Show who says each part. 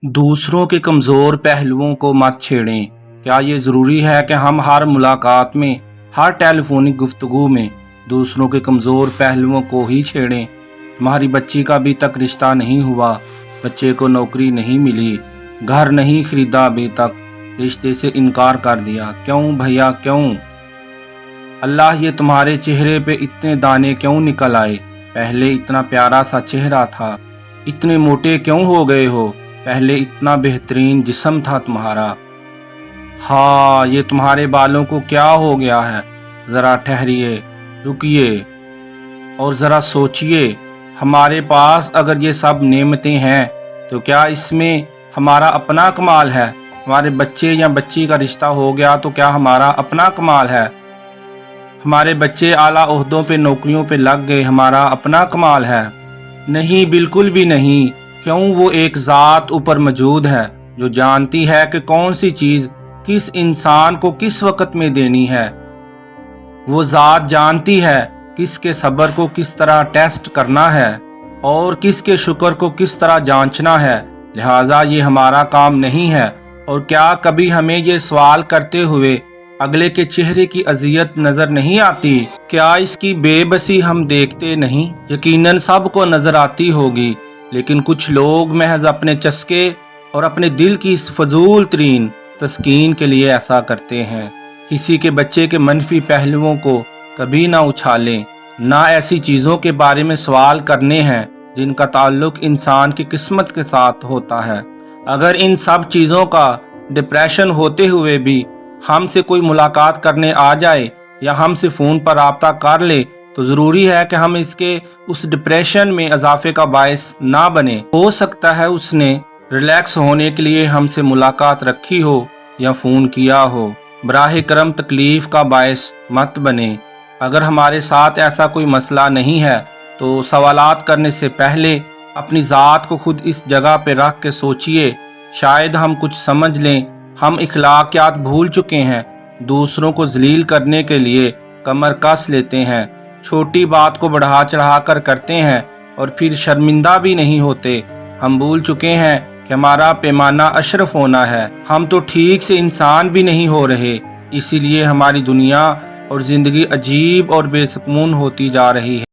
Speaker 1: दूसरों के कमज़ोर पहलुओं को मत छेड़ें। क्या ये ज़रूरी है कि हम हर मुलाकात में, हर टेलीफोनिक गुफ्तगू में दूसरों के कमज़ोर पहलुओं को ही छेड़ें? तुम्हारी बच्ची का अभी तक रिश्ता नहीं हुआ, बच्चे को नौकरी नहीं मिली, घर नहीं खरीदा, अभी तक रिश्ते से इनकार कर दिया। क्यों भैया क्यों? अल्लाह, ये तुम्हारे चेहरे पे इतने दाने क्यों निकल आए? पहले इतना प्यारा सा चेहरा था, इतने मोटे क्यों हो गए हो? पहले इतना बेहतरीन जिस्म था तुम्हारा। हाँ, ये तुम्हारे बालों को क्या हो गया है? ज़रा ठहरिए, रुकिए और ज़रा सोचिए। हमारे पास अगर ये सब नेमतें हैं तो क्या इसमें हमारा अपना कमाल है? हमारे बच्चे या बच्ची का रिश्ता हो गया तो क्या हमारा अपना कमाल है? हमारे बच्चे आला ओहदों पे, नौकरियों पे लग गए, हमारा अपना कमाल है? नहीं, बिल्कुल भी नहीं। क्यों? वो एक ज़ात ऊपर मौजूद है जो जानती है कि कौन सी चीज़ किस इंसान को किस वक़्त में देनी है। वो ज़ात जानती है किसके सब्र को किस तरह टेस्ट करना है और किसके शुक्र को किस तरह जांचना है। लिहाजा ये हमारा काम नहीं है। और क्या कभी हमें ये सवाल करते हुए अगले के चेहरे की अजियत नज़र नहीं आती? क्या इसकी बेबसी हम देखते नहीं? यकीनन सबको नज़र आती होगी, लेकिन कुछ लोग महज अपने चस्के और अपने दिल की इस फजूल तरीन तस्कीन के लिए ऐसा करते हैं। किसी के बच्चे के मनफी पहलुओं को कभी ना उछालें, ना ऐसी चीज़ों के बारे में सवाल करने हैं जिनका ताल्लुक इंसान की किस्मत के साथ होता है। अगर इन सब चीज़ों का डिप्रेशन होते हुए भी हमसे कोई मुलाकात करने आ जाए या हमसे फ़ोन पर राब्ता कर ले तो ज़रूरी है कि हम इसके उस डिप्रेशन में इजाफे का बायस ना बने। हो सकता है उसने रिलैक्स होने के लिए हमसे मुलाकात रखी हो या फ़ोन किया हो। बराह करम तकलीफ़ का बायस मत बने। अगर हमारे साथ ऐसा कोई मसला नहीं है तो सवालात करने से पहले अपनी ज़ात को खुद इस जगह पे रख के सोचिए। शायद हम कुछ समझ लें। हम इखलाकियात भूल चुके हैं, दूसरों को जलील करने के लिए कमर कस लेते हैं, छोटी बात को बढ़ा चढ़ा कर करते हैं और फिर शर्मिंदा भी नहीं होते। हम भूल चुके हैं कि हमारा पैमाना अशरफ होना है। हम तो ठीक से इंसान भी नहीं हो रहे, इसीलिए हमारी दुनिया और ज़िंदगी अजीब और बेसुकून होती जा रही है।